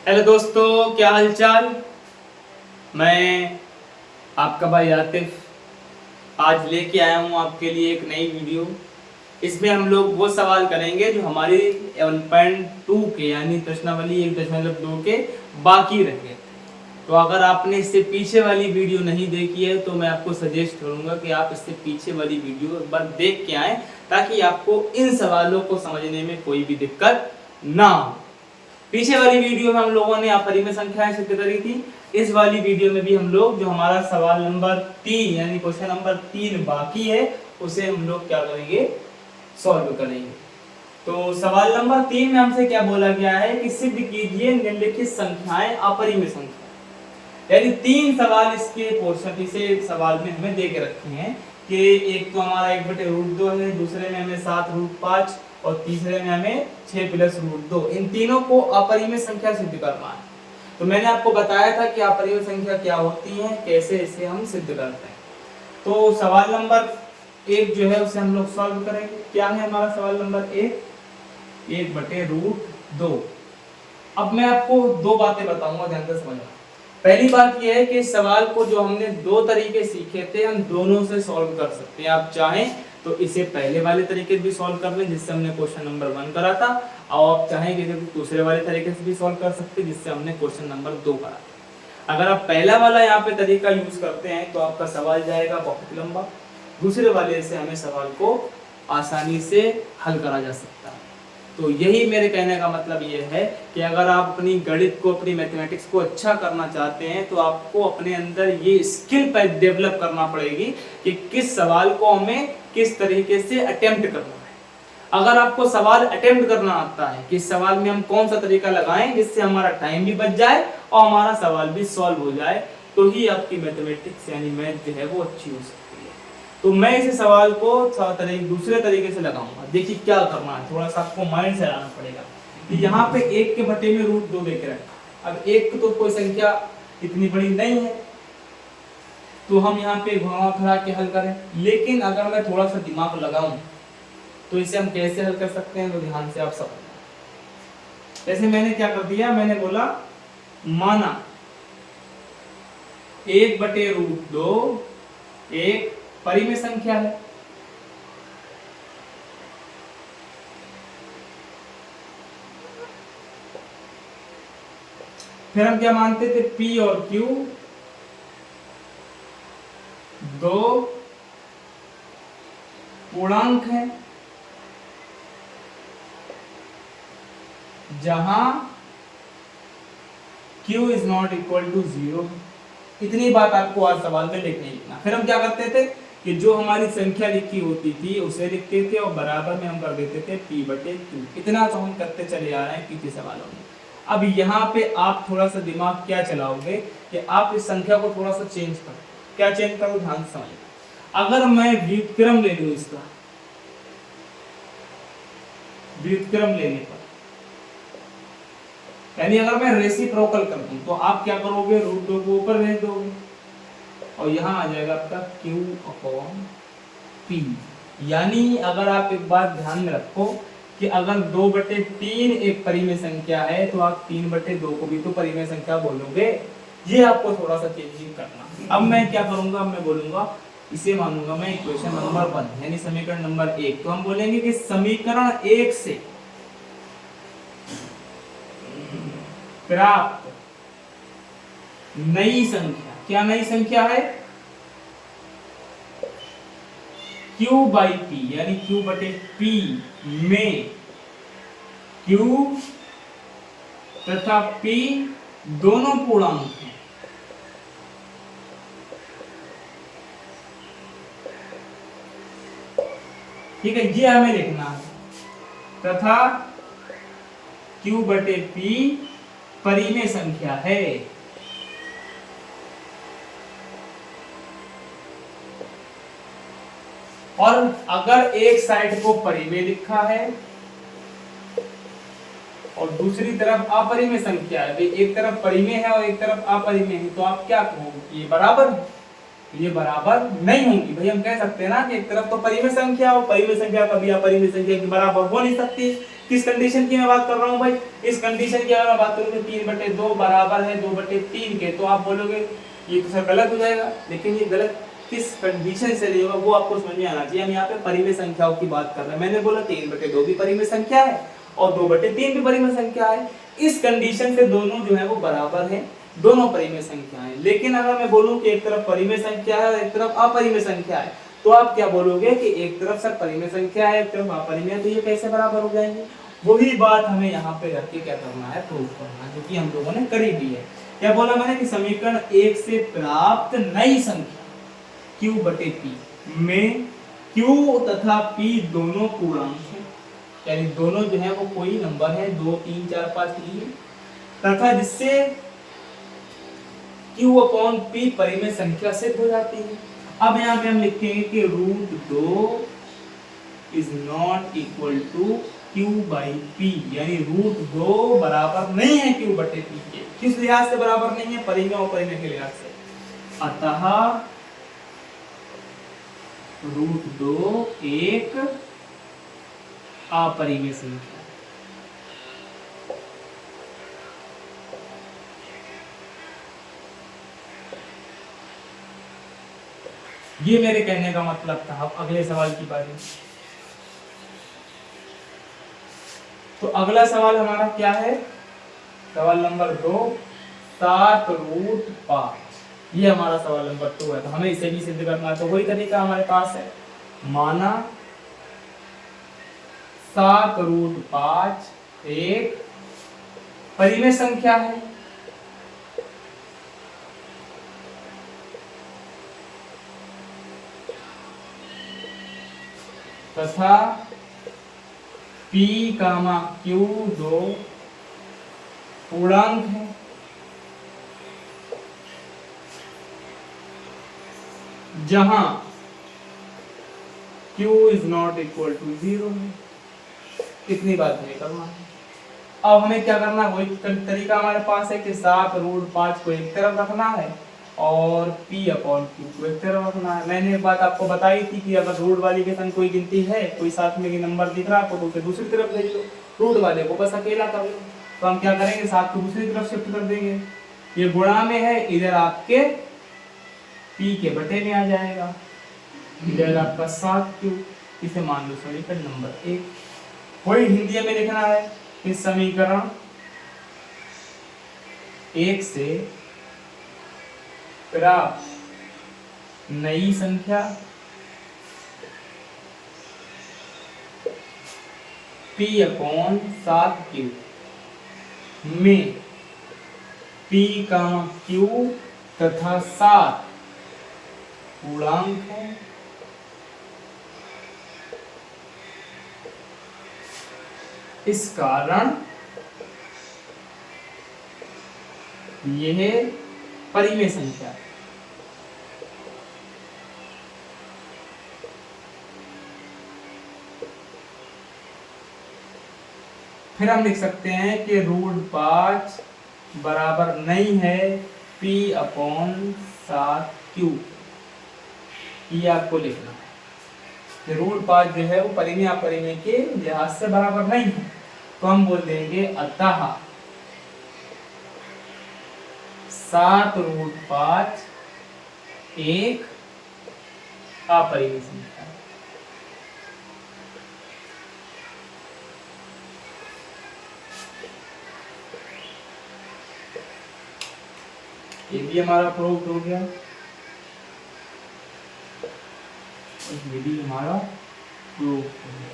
Hello दोस्तों, क्या हाल चाल। मैं आपका भाई आतिफ आज लेके आया हूँ आपके लिए एक नई वीडियो। इसमें हम लोग वो सवाल करेंगे जो हमारी 1.2 के यानी प्रश्नावली 1.2 के बाकी रह गए। तो अगर आपने इससे पीछे वाली वीडियो नहीं देखी है तो मैं आपको सजेस्ट करूंगा कि आप इससे पीछे वाली वीडियो एक बार देख के आएं, ताकि आपको इन सवालों को समझने में कोई भी दिक्कत ना हो। पीछे वाली वीडियो में हम लोगों ने अपरिमेय संख्याएं सिद्ध करी थी। इस वाली वीडियो में भी हम लोग जो हमारा सवाल नंबर 3 यानी क्वेश्चन नंबर 3 बाकी है उसे हम लोग क्या करेंगे, सॉल्व करेंगे। तो सवाल नंबर 3 में हमसे क्या बोला गया है कि सिद्ध कीजिए निम्नलिखित संख्याएं अपरिमेय संख्या। यानी 3 सवाल इसके पोर्शन से सवाल में हमें दे के रखे हैं कि एक तो हमारा 1/√2 है, दूसरे में हमें 7√5 और तीसरे में हमें 6 + √2। इन तीनों को अपरिमेय संख्या सिद्ध करना है। तो मैंने आपको बताया था कि अपरिमेय संख्या क्या होती है, कैसे इसे हम सिद्ध करते हैं। तो सवाल नंबर 1 जो है उसे हम लोग सॉल्व करेंगे। क्या है हमारा सवाल नंबर 1? 1/√2। अब मैं आपको दो बातें बताऊंगा, ध्यान से समझना। पहली बात यह है कि इस सवाल को जो हमने दो तरीके सीखे थे हम दोनों से सॉल्व कर सकते हैं। आप चाहें तो इसे पहले वाले तरीके से भी सॉल्व कर लें जिससे हमने क्वेश्चन नंबर 1 करा था, और आप चाहें कि दूसरे वाले तरीके से भी सॉल्व कर सकते हैं जिससे हमने क्वेश्चन नंबर 2 करा था। अगर आप पहला वाला यहाँ पे तरीका यूज करते हैं तो आपका सवाल जाएगा बहुत लंबा। दूसरे वाले से हमें सवाल को आसानी से हल करा जा सकता है। तो यही मेरे कहने का मतलब ये है कि अगर आप अपनी गणित को, अपनी मैथमेटिक्स को अच्छा करना चाहते हैं तो आपको अपने अंदर ये स्किल डेवलप करना पड़ेगी कि किस सवाल को हमें किस तरीके से अटेम्प्ट करना है। अगर आपको सवाल अटेम्प्ट करना आता है कि इस सवाल में हम कौन सा तरीका लगाएं जिससे हमारा टाइम भी बच जाए और हमारा सवाल भी सॉल्व हो जाए, तो ही आपकी मैथमेटिक्स यानी मैथ जो है वो अच्छी हो सकती है। तो मैं इस सवाल को दूसरे तरीके से लगाऊंगा। देखिए क्या करना है, थोड़ा सा आपको माइंड से लाना पड़ेगा। तो यहाँ पे 1 के बटे में √2 देके रखा। अब 1 तो कोई संख्या इतनी बड़ी नहीं है तो हम यहाँ पे घुमा फिरा के हल करें, लेकिन अगर मैं थोड़ा सा दिमाग लगाऊं तो इसे हम कैसे हल कर सकते हैं, तो ध्यान से आप समझना। जैसे मैंने क्या कर दिया, मैंने बोला माना 1/√2 एक परिमेय संख्या है। फिर हम क्या मानते थे, P और Q दो पूर्णांक हैं जहां Q is not equal to 0। इतनी बात आपको आज सवाल में लिखना। फिर हम क्या करते थे कि जो हमारी संख्या लिखी होती थी उसे लिखते थे और बराबर में हम कर देते थे P/Q। इतना तो हम करते चले आ रहे हैं पिछले सवालों में। अब यहाँ पे आप थोड़ा सा दिमाग क्या चलाओगे कि आप इस संख्या को थोड़ा सा चेंज करो। क्या चेंज करो, ध्यान से समझिए। अगर मैं व्युत्क्रम ले लूं, इसका व्युत्क्रम लेने पर यानी अगर मैं रेसिप्रोकल कर दूं तो आप क्या करोगे, √2 को ऊपर भेज दोगे और यहां आ जाएगा आपका Q/P। यानी अगर आप एक बात ध्यान में रखो कि अगर 2/3 एक परिमेय संख्या है तो आप 3/2 को भी तो परिमेय संख्या बोलोगे। ये आपको थोड़ा सा चेंजिंग करना। अब मैं क्या करूंगा, मैं बोलूंगा इसे मानूंगा मैं इक्वेशन नंबर 1 यानी समीकरण नंबर 1। तो हम बोलेंगे कि समीकरण 1 से प्राप्त नई संख्या, क्या नई संख्या है, Q/P यानी Q/P में Q तथा P दोनों पूर्णांक हैं। ठीक है, ये हमें लिखना है। तथा Q/P परिमेय संख्या है। और अगर एक साइड को परिमेय लिखा है और दूसरी तरफ अपरिमेय संख्या है, भाई एक तरफ परिमेय है और एक तरफ अपरिमेय है, तो आप क्या कहोगे, ये बराबर है? ये बराबर नहीं होंगी। भाई हम कह सकते हैं ना कि एक तरफ तो परिमेय संख्या और परिमेय संख्या कभी अपरिमेय संख्या के बराबर हो नहीं सकती। किस कंडीशन की मैं बात कर रहा हूँ भाई? इस कंडीशन की अगर मैं बात करूँ तो 3/2 बराबर है 2/3 के, तो आप बोलोगे ये तो सर गलत हो जाएगा, लेकिन ये गलत किस कंडीशन से नहीं होगा वो आपको समझ में आना चाहिए। हम यहाँ पे परिमेय संख्याओं की बात कर रहे हैं। मैंने बोला 3/2 भी परिमेय संख्या है और 2/3 भी परिमेय संख्या है। इस कंडीशन से दोनों जो है वो बराबर है, दोनों परिमेय संख्या है। लेकिन अगर मैं बोलूं कि एक तरफ परिमेय संख्या है और एक तरफ अपरिमेय संख्या है, तो आप क्या बोलोगे कि एक तरफ सर परिमेय संख्या है, एक तरफ अपरिमेय, तो ये कैसे बराबर हो जाएंगे? वही बात हमें यहाँ पे रख के क्या करना है, प्रूव करना है, जो कि हम लोगों ने करी भी है। क्या बोला मैंने कि समीकरण 1 से प्राप्त नई संख्या q/p में q तथा p दोनों पूर्णांक हैं, यानी दोनों जो है वो कोई नंबर है 2 3 4 5 लिए, तथा जिससे q/p परिमेय संख्या सिद्ध हो जाती है। अब यहाँ पे हम लिखेंगे कि √2 is not equal to q/p, यानी √2 बराबर नहीं है q/p के। किस लिहाज से बराबर नहीं है? परिमेय और अपरिमेय के लिहाज से। अतः √2 एक अपरिमेय संख्या। ये मेरे कहने का मतलब था। अब अगले सवाल की बारी। तो अगला सवाल हमारा क्या है? सवाल नंबर 2, 7√5। ये हमारा सवाल नंबर 2 है। तो हमें इसे भी सिद्ध करना है, तो वही तरीका हमारे पास है। माना 7√5 एक परिमेय संख्या है, तथा p, q दो पूर्णांक है, जहां q is not equal to 0 है। कितनी बात हमें करना है? अब हमें क्या करना है? वही तरीका हमारे पास है कि 7√5 को एक तरफ रखना है और p/q को एक तरफ रखना है। मैंने एक बात आपको बताई थी कि अगर रूट वाली के संग कोई गिनती है, कोई साथ में नंबर दिख रहा है आपको, तो उसे दूसरी तरफ भेज लो, रूट वाले को बस अकेला कर लो। तो हम क्या करेंगे? 7 को दूसरी तरफ शिफ्ट कर देंगे। ये गुणा में है, इधर आपके p के बटे में आ जाएगा, इधर आपका 7q। इसे मान लो समीकरण नंबर 1। वही हिंदी में लिखना है कि समीकरण 1 से प्राप्त नई संख्या p/7q में p, q तथा 7 पूर्णांक है, इस कारण यह परिमेय संख्या है। फिर हम लिख सकते हैं कि √5 बराबर नहीं है p/7q। ये आपको लिखना है कि √5 जो है वो परिमेय अपरिमेय के लिहाज से बराबर नहीं है। तो हम बोल देंगे अतः 7√5 एक अपरिमेय संख्या है। ये भी हमारा प्रूफ हो गया, ये भी हमारा प्रूफ हो गया।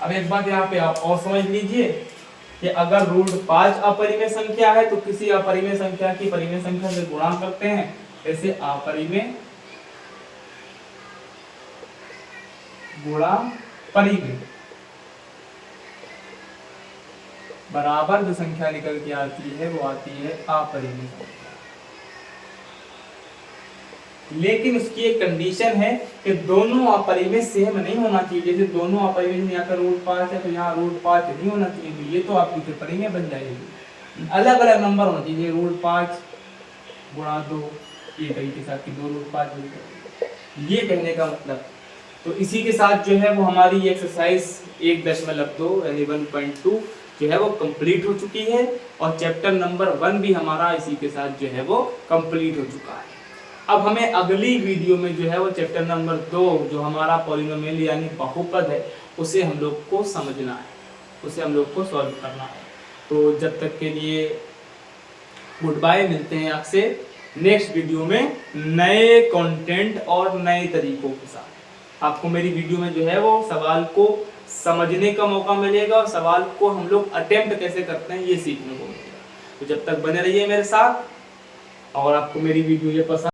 अब एक बात यहाँ पे आप और समझ लीजिए कि अगर √5 अपरिमेय संख्या है तो किसी अपरिमेय संख्या की परिमेय संख्या से गुणा करते हैं, ऐसे अपरिमेय गुणा परिमेय बराबर जो संख्या निकल के आती है वो आती है अपरिमेय संख्या। लेकिन उसकी एक कंडीशन है कि दोनों अपरिमेय सेम नहीं होना चाहिए। जैसे दोनों अपरिमेय, यहाँ पर √5 है तो यहाँ √5 नहीं होना चाहिए, तो ये तो आपकी फिर परिमेय बन जाएगी। अलग अलग नंबर होना चाहिए, √5 गुणा 2 ये तरीके से आपकी 2 √5 मिल जाएगी। ये कहने का मतलब। तो इसी के साथ जो है वो हमारी एक्सरसाइज 1.2 यानी 1.2 जो है वो कंप्लीट हो चुकी है और चैप्टर नंबर 1 भी हमारा इसी के साथ जो है वो कंप्लीट हो चुका है। अब हमें अगली वीडियो में जो है वो चैप्टर नंबर 2 जो हमारा पॉलिनोमियल यानी बहुपद है उसे हम लोग को समझना है, उसे हम लोग को सॉल्व करना है। तो जब तक के लिए गुड बाय, मिलते हैं आपसे नेक्स्ट वीडियो में नए कंटेंट और नए तरीकों के साथ। आपको मेरी वीडियो में जो है वो सवाल को समझने का मौका मिलेगा और सवाल को हम लोग अटेम्प्ट कैसे करते हैं ये सीखने को मिलेगा। तो जब तक बने रहिए मेरे साथ, और आपको मेरी वीडियो ये पसंद